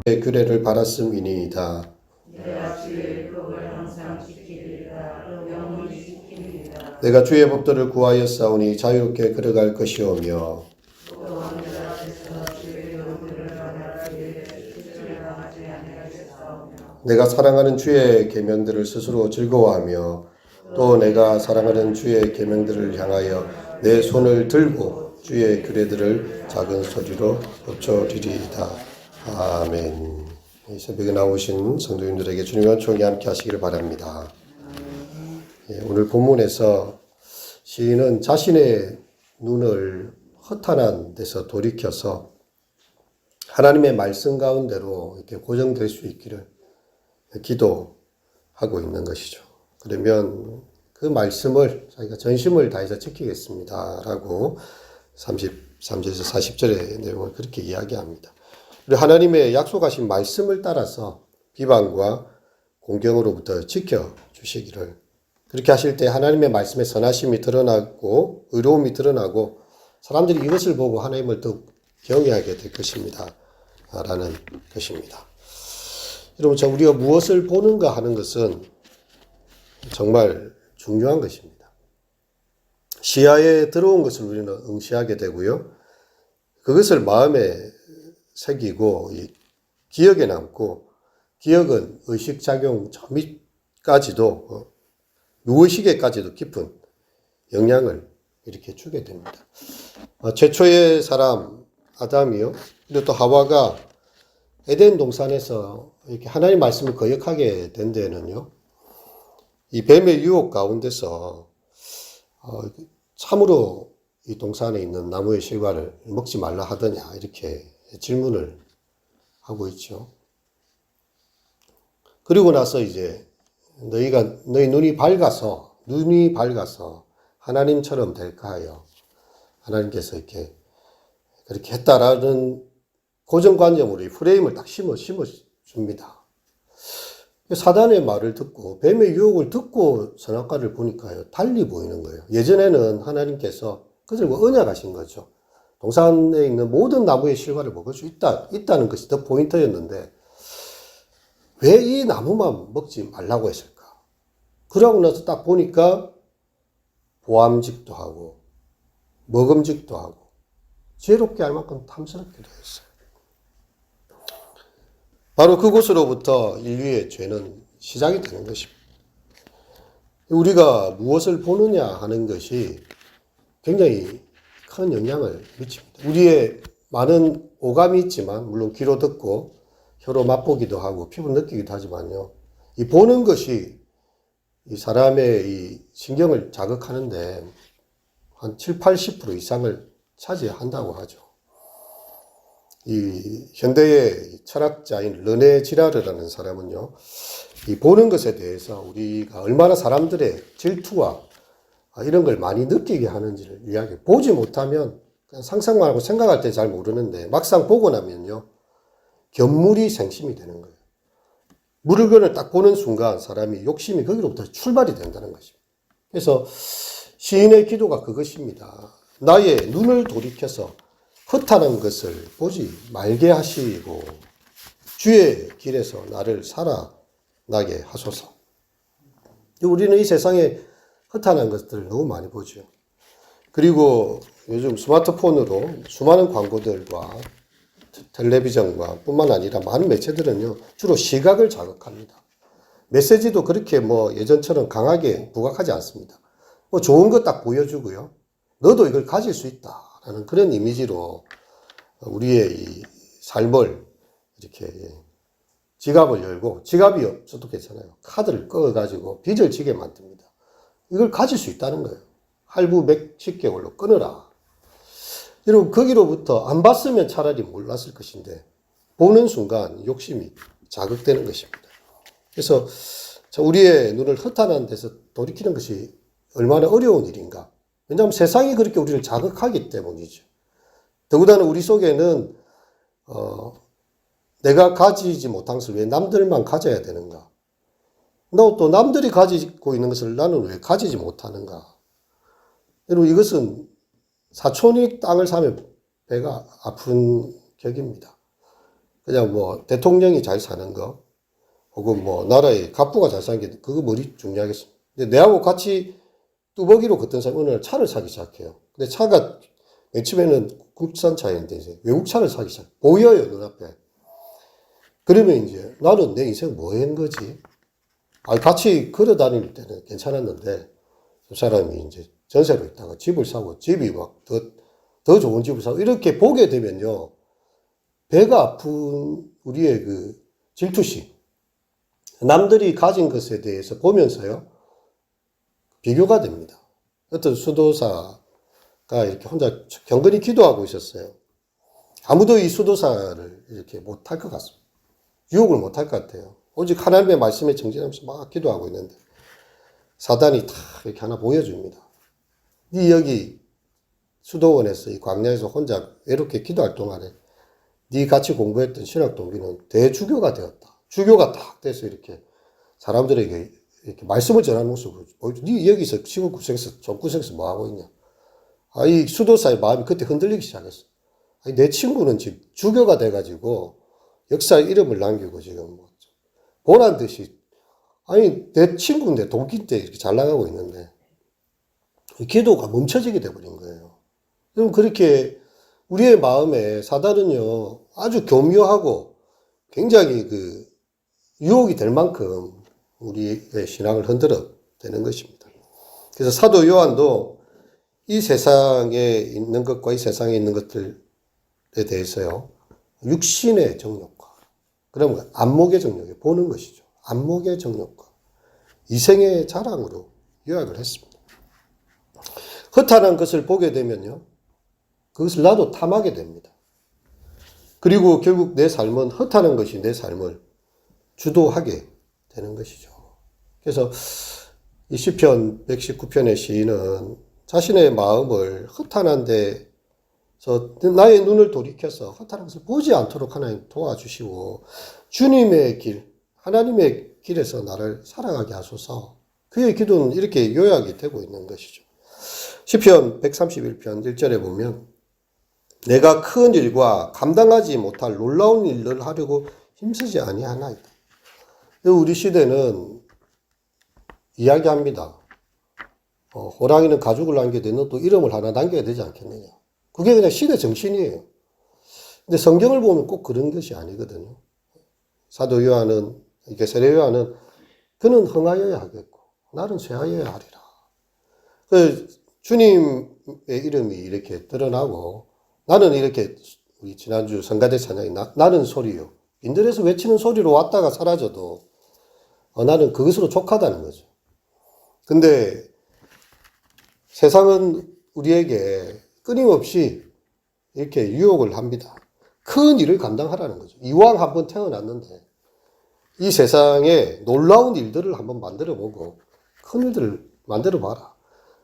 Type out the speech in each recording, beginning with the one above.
규례를 받았음이니이다. 내가 주의 율법을 항상 지키리라. 영원히 지키리라. 내가 주의 법도를 구하여 싸우니 자유롭게 걸어갈 것이오며 또한 내 앞에서 주의 명령을 받아 주의 뜻을 당하지 아니하겠사오며 내가 사랑하는 주의 계명들을 스스로 즐거워하며 또 내가 사랑하는 주의 계명들을 향하여 내 손을 들고 주의 규례들을 작은 소리로 읊조리리이다. 아멘. 이 새벽에 나오신 성도님들에게 주님의 은총이 함께 하시기를 바랍니다. 오늘 본문에서 시인은 자신의 눈을 허탄한 데서 돌이켜서 하나님의 말씀 가운데로 이렇게 고정될 수 있기를 기도하고 있는 것이죠. 그러면 그 말씀을 자기가 전심을 다해서 지키겠습니다 라고 33절에서 40절의 내용을 그렇게 이야기합니다. 그리고 하나님의 약속하신 말씀을 따라서 비방과 공경으로부터 지켜주시기를, 그렇게 하실 때 하나님의 말씀의 선하심이 드러나고 의로움이 드러나고 사람들이 이것을 보고 하나님을 더욱 경외하게 될 것입니다 라는 것입니다. 여러분, 우리가 무엇을 보는가 하는 것은 정말 중요한 것입니다. 시야에 들어온 것을 우리는 응시하게 되고요. 그것을 마음에 새기고 기억에 남고, 기억은 의식작용 저 밑까지도 무의식에까지도 깊은 영향을 이렇게 주게 됩니다. 최초의 사람 아담이요, 그리고 또 하와가 에덴 동산에서 이렇게 하나님 말씀을 거역하게 된 데는요, 이 뱀의 유혹 가운데서 참으로 이 동산에 있는 나무의 실과를 먹지 말라 하더냐 이렇게 질문을 하고 있죠. 그리고 나서 이제 너희 눈이 밝아서 하나님처럼 될까 하여 하나님께서 이렇게 그렇게 했다라는 고정관념으로 이 프레임을 딱 심어 줍니다. 사단의 말을 듣고 뱀의 유혹을 듣고 선악과를 보니까요, 달리 보이는 거예요. 예전에는 하나님께서 그들과 언약하신 거죠. 동산에 있는 모든 나무의 실과를 먹을 수 있다는 것이 더 포인트였는데 왜 이 나무만 먹지 말라고 했을까? 그러고 나서 딱 보니까 보암직도 하고 먹음직도 하고 지혜롭게 할 만큼 탐스럽기도 했어요. 바로 그곳으로부터 인류의 죄는 시작이 되는 것입니다. 우리가 무엇을 보느냐 하는 것이 굉장히 큰 영향을 미칩니다. 우리의 많은 오감이 있지만, 물론 귀로 듣고 혀로 맛보기도 하고 피부로 느끼기도 하지만요, 이 보는 것이 이 사람의 이 신경을 자극하는데 한 70-80% 이상을 차지한다고 하죠. 이 현대의 철학자인 르네 지라르라는 사람은요, 이 보는 것에 대해서 우리가 얼마나 사람들의 질투와 이런 걸 많이 느끼게 하는지를 이야기해요. 보지 못하면 그냥 상상만 하고 생각할 때 잘 모르는데 막상 보고 나면요, 견물이 생심이 되는 거예요. 물건을 딱 보는 순간 사람이 욕심이 거기로부터 출발이 된다는 것입니다. 그래서 시인의 기도가 그것입니다. 나의 눈을 돌이켜서 허탄한 것을 보지 말게 하시고 주의 길에서 나를 살아나게 하소서. 우리는 이 세상에 허탄한 것들을 너무 많이 보죠. 그리고 요즘 스마트폰으로 수많은 광고들과 텔레비전과 뿐만 아니라 많은 매체들은요, 주로 시각을 자극합니다. 메시지도 그렇게 예전처럼 강하게 부각하지 않습니다. 좋은 거 딱 보여주고요, 너도 이걸 가질 수 있다라는 그런 이미지로 우리의 이 삶을 이렇게 지갑을 열고, 지갑이 없어도 괜찮아요, 카드를 꺼가지고 빚을 지게 만듭니다. 이걸 가질 수 있다는 거예요. 할부 몇십 개월로 끊어라. 여러분, 거기로부터 안 봤으면 차라리 몰랐을 것인데 보는 순간 욕심이 자극되는 것입니다. 그래서 우리의 눈을 허탄한 데서 돌이키는 것이 얼마나 어려운 일인가. 왜냐하면 세상이 그렇게 우리를 자극하기 때문이죠. 더구나 우리 속에는 내가 가지지 못한 것을 왜 남들만 가져야 되는가? 또 남들이 가지고 있는 것을 나는 왜 가지지 못하는가? 여러분, 이것은 사촌이 땅을 사면 배가 아픈 격입니다. 그냥 뭐 대통령이 잘 사는 거 혹은 뭐 나라의 갑부가 잘 사는 게 그거 머리 중요하겠어. 근데 내하고 같이 뚜벅이로 걷던 사람이 어느 날 차를 사기 시작해요. 근데 차가 맨 처음에는 국산 차였는데 이제 외국 차를 사기 시작. 보여요, 눈앞에. 그러면 이제 나는 내 인생 뭐 한 거지? 같이 걸어 다닐 때는 괜찮았는데 저 사람이 이제 전세로 있다가 집을 사고 집이 막 더 좋은 집을 사고 이렇게 보게 되면요. 배가 아픈 우리의 그 질투심. 남들이 가진 것에 대해서 보면서요. 비교가 됩니다. 어떤 수도사가 이렇게 혼자 경건히 기도하고 있었어요. 아무도 이 수도사를 이렇게 못할 것 같습니다. 유혹을 못할 것 같아요. 오직 하나님의 말씀에 정진하면서 막 기도하고 있는데 사단이 다 이렇게 하나 보여줍니다. 네 여기 수도원에서 이 광야에서 혼자 외롭게 기도할 동안에 네 같이 공부했던 신학 동기는 대주교가 되었다. 주교가 딱 돼서 이렇게 사람들에게 이렇게 말씀을 전하는 모습을 보여줘. 네 여기서 시골 구석에서 좀 구석에서 뭐 하고 있냐? 이 수도사의 마음이 그때 흔들리기 시작했어. 내 친구는 지금 주교가 돼가지고 역사에 이름을 남기고 지금 뭐 보란 듯이 내 친구인데 동기인데 이렇게 잘 나가고 있는데 기도가 멈춰지게 돼버린 거예요. 그럼 그렇게 우리의 마음에 사단은요 아주 교묘하고 굉장히 그 유혹이 될 만큼 우리의 신앙을 흔들어 대는 것입니다. 그래서 사도 요한도 이 세상에 있는 것과 이 세상에 있는 것들에 대해서요 육신의 정욕과 그러면 안목의 정욕에 보는 것이죠. 안목의 정욕과 이생의 자랑으로 요약을 했습니다. 허탄한 것을 보게 되면요 그것을 나도 탐하게 됩니다. 그리고 결국 내 삶은 허탄한 것이 내 삶을 주도하게 되는 것이죠. 그래서 이 시편 119편의 시인은 자신의 마음을 허탄한 데서 나의 눈을 돌이켜서 허탄한 것을 보지 않도록 하나님 도와주시고 주님의 길, 하나님의 길에서 나를 살아가게 하소서. 그의 기도는 이렇게 요약이 되고 있는 것이죠. 시편 131편 1절에 보면 내가 큰 일과 감당하지 못할 놀라운 일을 하려고 힘쓰지 아니하나이다. 우리 시대는 이야기합니다. 호랑이는 가죽을 남겨야 너도 이름을 하나 남겨야 되지 않겠느냐. 그게 그냥 시대 정신이에요. 근데 성경을 보면 꼭 그런 것이 아니거든요. 사도 요한은, 이게 세례 요한은 그는 흥하여야 하겠고 나는 쇠하여야 하리라. 주님의 이름이 이렇게 드러나고 나는 이렇게 우리 지난주 성가대 찬양이 나는 소리요. 빈들에서 외치는 소리로 왔다가 사라져도 나는 그것으로 족하다는 거죠. 근데 세상은 우리에게 끊임없이 이렇게 유혹을 합니다. 큰 일을 감당하라는 거죠. 이왕 한번 태어났는데 이 세상에 놀라운 일들을 한번 만들어보고 큰 일들을 만들어봐라.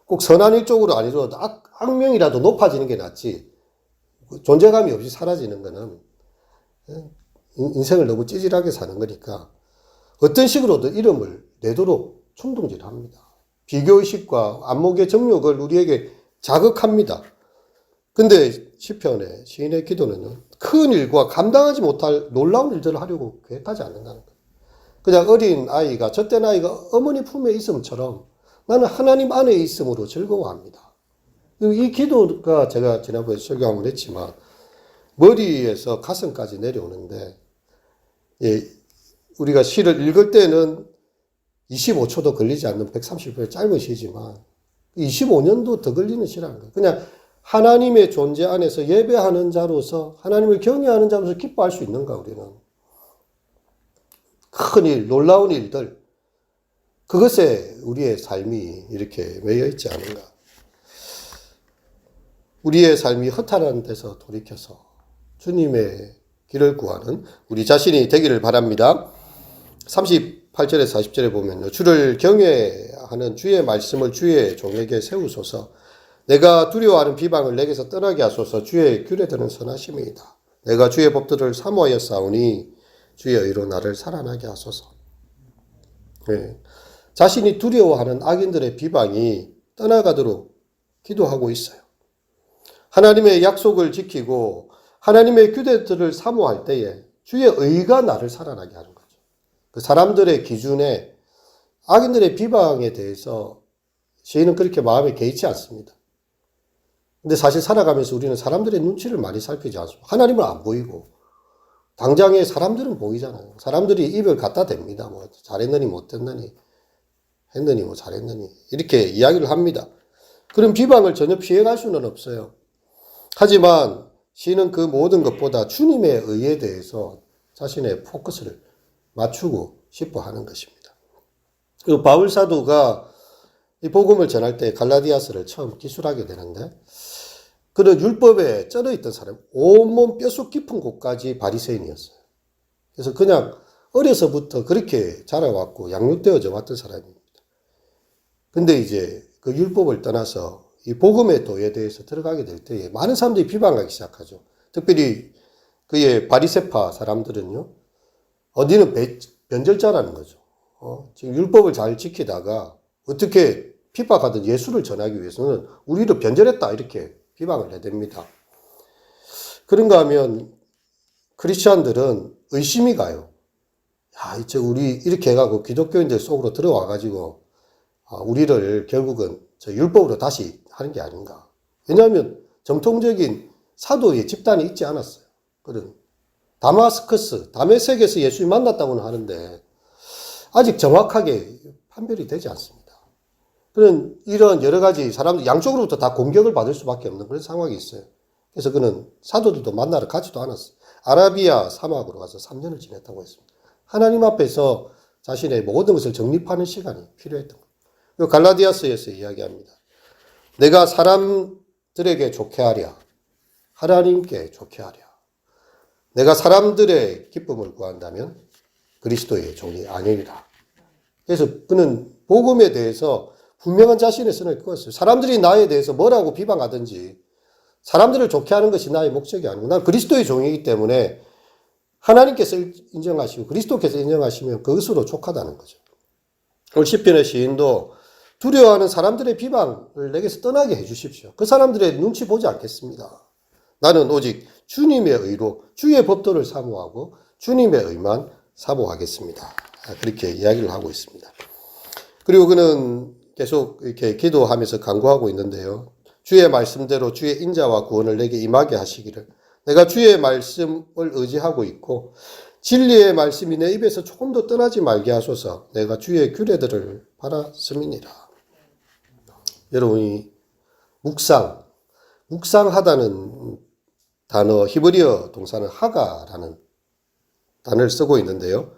꼭 선한 일 쪽으로 아니더라도 악명이라도 높아지는 게 낫지 존재감이 없이 사라지는 거는 인생을 너무 찌질하게 사는 거니까 어떤 식으로든 이름을 내도록 충동질합니다. 비교의식과 안목의 정욕을 우리에게 자극합니다. 근데 시편의 시인의 기도는 큰 일과 감당하지 못할 놀라운 일들을 하려고 계획하지 않는다는 거예요. 그냥 어린 아이가 젖된 아이가 어머니 품에 있음처럼 나는 하나님 안에 있음으로 즐거워합니다. 이 기도가 제가 지난번에 설교 한번 했지만 머리에서 가슴까지 내려오는데 우리가 시를 읽을 때는 25초도 걸리지 않는 130회 짧은 시지만 25년도 더 걸리는 시라는 거예요. 그냥 하나님의 존재 안에서 예배하는 자로서 하나님을 경외하는 자로서 기뻐할 수 있는가 우리는. 큰 일, 놀라운 일들 그것에 우리의 삶이 이렇게 매여 있지 않은가. 우리의 삶이 허탄한 데서 돌이켜서 주님의 길을 구하는 우리 자신이 되기를 바랍니다. 38절에서 40절에 보면요. 주를 경외하는 주의 말씀을 주의 종에게 세우소서. 내가 두려워하는 비방을 내게서 떠나게 하소서. 주의 귤에 드는 선하심이다. 내가 주의 법들을 사모하여 싸우니 주의 의로 나를 살아나게 하소서. 네. 자신이 두려워하는 악인들의 비방이 떠나가도록 기도하고 있어요. 하나님의 약속을 지키고 하나님의 규례들을 사모할 때에 주의 의가 나를 살아나게 하는 거죠. 그 사람들의 기준에 악인들의 비방에 대해서 시인은 그렇게 마음에 개의치 않습니다. 근데 사실 살아가면서 우리는 사람들의 눈치를 많이 살피지 않습니다. 하나님은 안 보이고 당장에 사람들은 보이잖아요. 사람들이 입을 갖다 댑니다. 뭐 잘했느니 못했느니 했느니 뭐 잘했느니 이렇게 이야기를 합니다. 그런 비방을 전혀 피해갈 수는 없어요. 하지만 시인은 그 모든 것보다 주님의 의에 대해서 자신의 포커스를 맞추고 싶어 하는 것입니다. 그리고 바울 사도가 이 복음을 전할 때 갈라디아서를 처음 기술하게 되는데 그는 율법에 쩔어 있던 사람, 온몸 뼛속 깊은 곳까지 바리새인이었어요. 그래서 그냥 어려서부터 그렇게 자라왔고 양육되어져 왔던 사람입니다. 근데 이제 그 율법을 떠나서 이 복음의 도에 대해서 들어가게 될 때에 많은 사람들이 비방하기 시작하죠. 특별히 그의 바리새파 사람들은요, 니는 변절자라는 거죠. 지금 율법을 잘 지키다가 어떻게 핍박하던 예수를 전하기 위해서는 우리를 변절했다 이렇게 비방을 해댑니다. 그런가 하면 크리스찬들은 의심이 가요. 야, 이제 우리 이렇게 해가고 기독교인들 속으로 들어와가지고 우리를 결국은 저 율법으로 다시 하는 게 아닌가. 왜냐하면 정통적인 사도의 집단이 있지 않았어요. 그런 다마스커스, 다메섹에서 예수님 만났다고는 하는데 아직 정확하게 판별이 되지 않습니다. 그런 이런 여러 가지 사람들 양쪽으로부터 다 공격을 받을 수밖에 없는 그런 상황이 있어요. 그래서 그는 사도들도 만나러 가지도 않았어요. 아라비아 사막으로 가서 3년을 지냈다고 했습니다. 하나님 앞에서 자신의 모든 것을 정립하는 시간이 필요했던 거예요. 갈라디아서에서 이야기합니다. 내가 사람들에게 좋게 하랴, 하나님께 좋게 하랴. 내가 사람들의 기쁨을 구한다면 그리스도의 종이 아니리라. 그래서 그는 복음에 대해서 분명한 자신의 선을 그었어요. 사람들이 나에 대해서 뭐라고 비방하든지 사람들을 좋게 하는 것이 나의 목적이 아니고 나는 그리스도의 종이기 때문에 하나님께서 인정하시고 그리스도께서 인정하시면 그것으로 족하다는 거죠. 오늘 시편의 시인도 두려워하는 사람들의 비방을 내게서 떠나게 해주십시오. 그 사람들의 눈치 보지 않겠습니다. 나는 오직 주님의 의로 주의 법도를 사모하고 주님의 의만 사모하겠습니다. 그렇게 이야기를 하고 있습니다. 그리고 그는 계속 이렇게 기도하면서 간구하고 있는데요. 주의 말씀대로 주의 인자와 구원을 내게 임하게 하시기를. 내가 주의 말씀을 의지하고 있고 진리의 말씀이 내 입에서 조금도 떠나지 말게 하소서. 내가 주의 규례들을 바랐음이니라. 여러분이 묵상하다는 단어 히브리어 동사는 하가라는 단어를 쓰고 있는데요.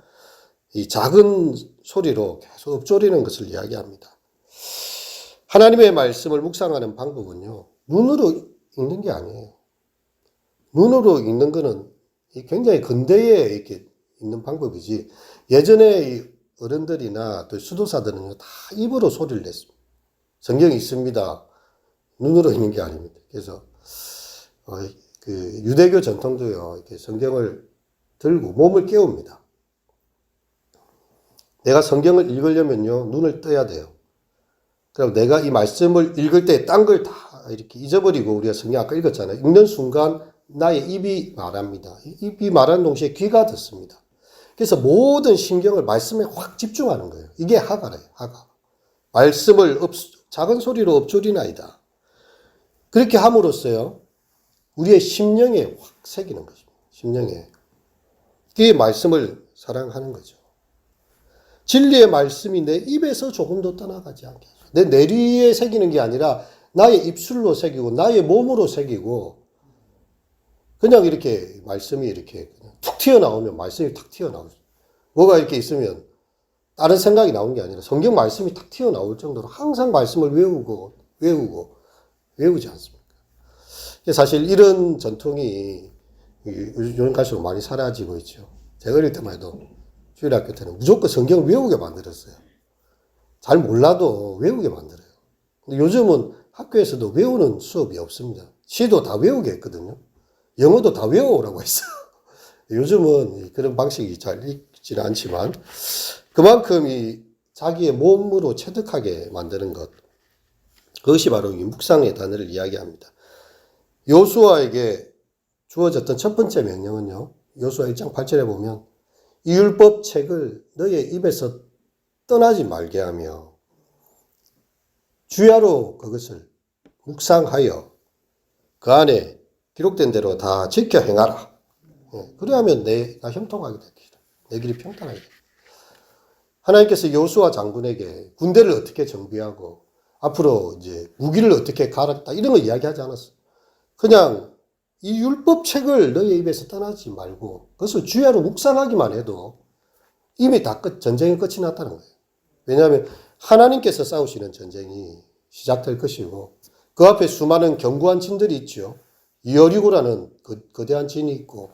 이 작은 소리로 계속 읊조리는 것을 이야기합니다. 하나님의 말씀을 묵상하는 방법은요, 눈으로 읽는 게 아니에요. 눈으로 읽는 거는 굉장히 근대에 이렇게 읽는 방법이지, 예전에 어른들이나 또 수도사들은 다 입으로 소리를 냈습니다. 성경이 있습니다. 눈으로 읽는 게 아닙니다. 그래서, 그 유대교 전통도요, 이렇게 성경을 들고 몸을 깨웁니다. 내가 성경을 읽으려면요, 눈을 떠야 돼요. 그럼 내가 이 말씀을 읽을 때 딴 걸 다 이렇게 잊어버리고 우리가 성경 아까 읽었잖아요. 읽는 순간 나의 입이 말합니다. 입이 말하는 동시에 귀가 듣습니다. 그래서 모든 신경을 말씀에 확 집중하는 거예요. 이게 하가래요. 하가. 말씀을 작은 소리로 읊조리나이다. 그렇게 함으로써요. 우리의 심령에 확 새기는 것입니다. 심령에. 그게 말씀을 사랑하는 거죠. 진리의 말씀이 내 입에서 조금도 떠나가지 않게 하죠. 내 내리에 새기는 게 아니라 나의 입술로 새기고 나의 몸으로 새기고 그냥 이렇게 말씀이 이렇게 툭 튀어나오면 말씀이 탁 튀어나오죠. 뭐가 이렇게 있으면 다른 생각이 나오는 게 아니라 성경 말씀이 탁 튀어나올 정도로 항상 말씀을 외우지 않습니까? 사실 이런 전통이 요즘 갈수록 많이 사라지고 있죠. 제가 어릴 때만 해도 주일학교 때는 무조건 성경을 외우게 만들었어요. 잘 몰라도 외우게 만들어요. 근데 요즘은 학교에서도 외우는 수업이 없습니다. 시도 다 외우게 했거든요. 영어도 다 외워오라고 했어요. 요즘은 그런 방식이 잘 있지는 않지만 그만큼 이 자기의 몸으로 체득하게 만드는 것, 그것이 바로 이 묵상의 단어를 이야기합니다. 요수아에게 주어졌던 첫 번째 명령은요, 여호수아 1장 8절에 보면 이 율법 책을 너의 입에서 떠나지 말게 하며 주야로 그것을 묵상하여 그 안에 기록된 대로 다 지켜 행하라. 그래야면 내가 형통하게 되리라. 내 길이 평탄하게 되리라. 하나님께서 여호수아 장군에게 군대를 어떻게 정비하고 앞으로 이제 무기를 어떻게 갈았다 이런 거 이야기하지 않았어. 그냥 이 율법 책을 너의 입에서 떠나지 말고 그것을 주야로 묵상하기만 해도 이미 다 전쟁이 끝이 났다는 거예요. 왜냐하면 하나님께서 싸우시는 전쟁이 시작될 것이고 그 앞에 수많은 견고한 진들이 있죠. 이어리고라는 거대한 진이 있고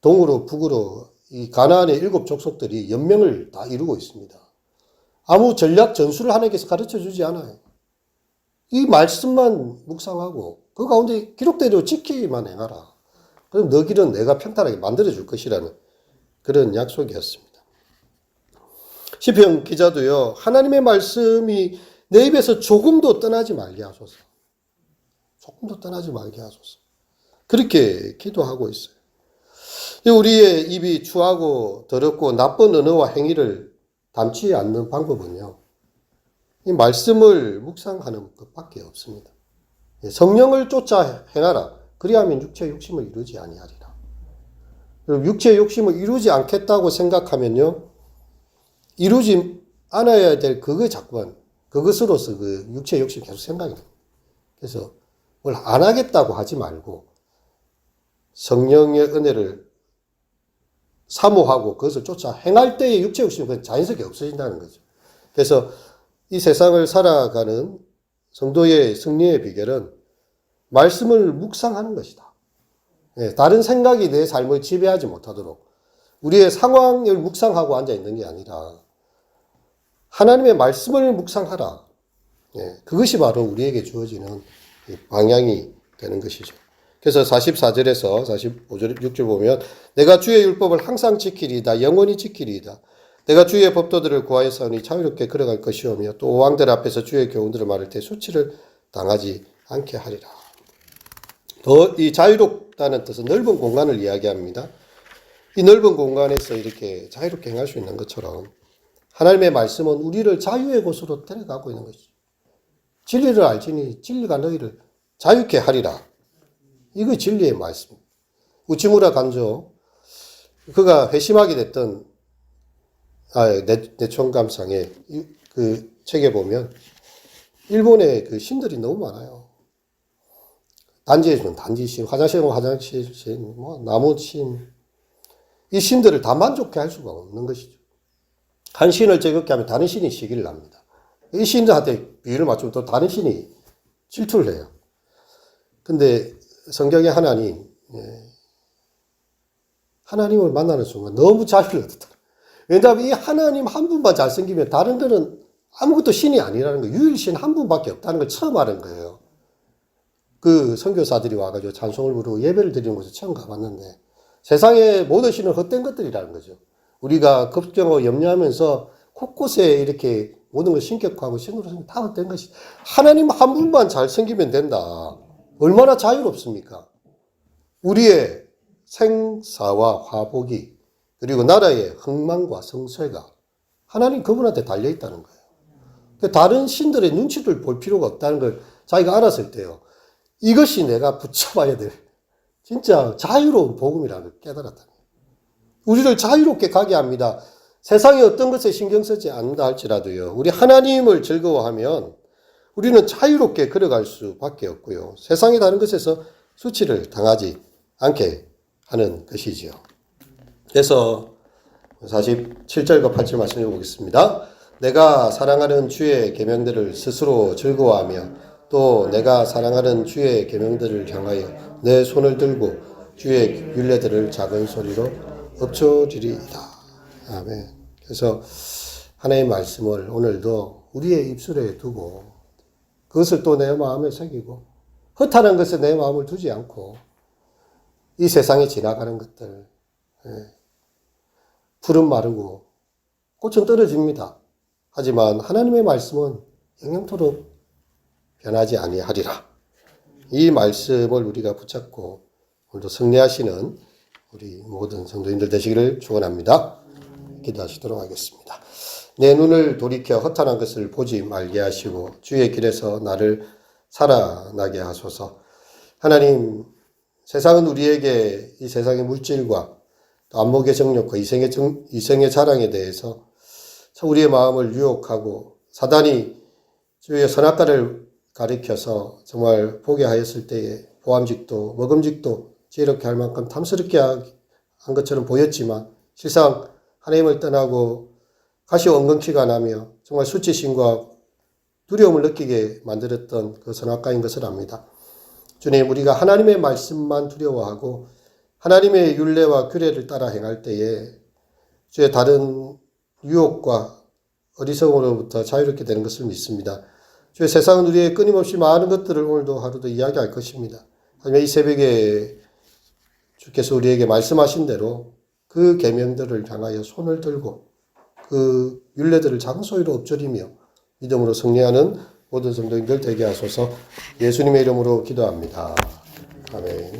동으로 북으로 이 가나안의 7 족속들이 연맹을 다 이루고 있습니다. 아무 전략 전술을 하나님께서 가르쳐 주지 않아요. 이 말씀만 묵상하고 그 가운데 기록대로 지키기만 행하라. 그럼 너 길은 내가 평탄하게 만들어 줄 것이라는 그런 약속이었습니다. 시편 기자도요. 하나님의 말씀이 내 입에서 조금도 떠나지 말게 하소서. 조금도 떠나지 말게 하소서. 그렇게 기도하고 있어요. 우리의 입이 추하고 더럽고 나쁜 언어와 행위를 담지 않는 방법은요. 이 말씀을 묵상하는 것밖에 없습니다. 성령을 쫓아 행하라. 그리하면 육체의 욕심을 이루지 아니하리라. 육체의 욕심을 이루지 않겠다고 생각하면요. 이루지 않아야 될 그거 자꾸만 그것으로서 그 육체의 욕심이 계속 생각이 됩니다. 그래서 뭘 안 하겠다고 하지 말고 성령의 은혜를 사모하고 그것을 쫓아 행할 때의 육체의 욕심은 자연스럽게 없어진다는 거죠. 그래서 이 세상을 살아가는 성도의 승리의 비결은 말씀을 묵상하는 것이다. 다른 생각이 내 삶을 지배하지 못하도록 우리의 상황을 묵상하고 앉아있는 게 아니라 하나님의 말씀을 묵상하라. 그것이 바로 우리에게 주어지는 방향이 되는 것이죠. 그래서 44절에서 45절, 6절 보면 내가 주의 율법을 항상 지키리이다. 영원히 지키리이다. 내가 주의 법도들을 구하였사오니 자유롭게 걸어갈 것이오며 또 왕들 앞에서 주의 교훈들을 말할 때 수치를 당하지 않게 하리라. 더 이 자유롭다는 뜻은 넓은 공간을 이야기합니다. 이 넓은 공간에서 이렇게 자유롭게 행할 수 있는 것처럼 하나님의 말씀은 우리를 자유의 곳으로 데려가고 있는 것이죠. 진리를 알지니 진리가 너희를 자유케 하리라. 이거 진리의 말씀. 우치무라 간조 그가 회심하게 됐던 내총감상의 그 책에 보면 일본의 그 신들이 너무 많아요. 단지에서는 단지신, 화장실은 화장실신, 나무신. 이 신들을 다 만족해 할 수가 없는 것이죠. 한 신을 즐겁게 하면 다른 신이 시기를 납니다. 이 신들한테 비유를 맞추면 또 다른 신이 질투를 해요. 근데 성경의 하나님을 만나는 순간 너무 자유를 얻었다. 왜냐하면 이 하나님 한 분만 잘생기면 다른 거는 아무것도 신이 아니라는 거예요. 유일신 한 분밖에 없다는 걸 처음 아는 거예요. 그 선교사들이 와가지고 찬송을 부르고 예배를 드리는 곳에 처음 가봤는데 세상의 모든 신은 헛된 것들이라는 거죠. 우리가 걱정하고 염려하면서 곳곳에 이렇게 모든 걸 신격화하고 신으로 다 헛된 것이 하나님 한 분만 잘생기면 된다. 얼마나 자유롭습니까? 우리의 생사와 화복이 그리고 나라의 흥망과 성쇠가 하나님 그분한테 달려있다는 거예요. 다른 신들의 눈치를 볼 필요가 없다는 걸 자기가 알았을 때요. 이것이 내가 붙잡아야 될 진짜 자유로운 복음이라는 걸 깨달았다는 거예요. 우리를 자유롭게 가게 합니다. 세상의 어떤 것에 신경 쓰지 않는다 할지라도요. 우리 하나님을 즐거워하면 우리는 자유롭게 걸어갈 수밖에 없고요. 세상의 다른 것에서 수치를 당하지 않게 하는 것이지요. 그래서 47절과 8절 말씀해 보겠습니다. 내가 사랑하는 주의 계명들을 스스로 즐거워하며 또 내가 사랑하는 주의 계명들을 향하여 내 손을 들고 주의 율례들을 작은 소리로 읊조리리이다. 아멘. 그래서 하나님의 말씀을 오늘도 우리의 입술에 두고 그것을 또 내 마음에 새기고 허탄한 것에 내 마음을 두지 않고 이 세상에 지나가는 것들 풀은 마르고 꽃은 떨어집니다. 하지만 하나님의 말씀은 영영토록 변하지 아니하리라. 이 말씀을 우리가 붙잡고 오늘도 승리하시는 우리 모든 성도님들 되시기를 축원합니다. 기도하시도록 하겠습니다. 내 눈을 돌이켜 허탄한 것을 보지 말게 하시고 주의 길에서 나를 살아나게 하소서. 하나님, 세상은 우리에게 이 세상의 물질과 또 안목의 정욕과 이생의 자랑에 대해서 참 우리의 마음을 유혹하고 사단이 주의 선악과를 가리켜서 정말 보게 하였을 때에 보암직도 먹음직도 지혜롭게 할 만큼 탐스럽게 한 것처럼 보였지만 실상 하나님을 떠나고 가시와 엉겅퀴가 나며 정말 수치심과 두려움을 느끼게 만들었던 그 선악과인 것을 압니다. 주님, 우리가 하나님의 말씀만 두려워하고 하나님의 율례와 규례를 따라 행할 때에 주의 다른 유혹과 어리석음으로부터 자유롭게 되는 것을 믿습니다. 주의 세상은 우리의 끊임없이 많은 것들을 오늘도 하루도 이야기할 것입니다. 하지만 이 새벽에 주께서 우리에게 말씀하신 대로 그 계명들을 향하여 손을 들고 그 율례들을 작은 소리로 엎드리며 믿음으로 승리하는 모든 성도님들 되게 하소서. 예수님의 이름으로 기도합니다. 아멘.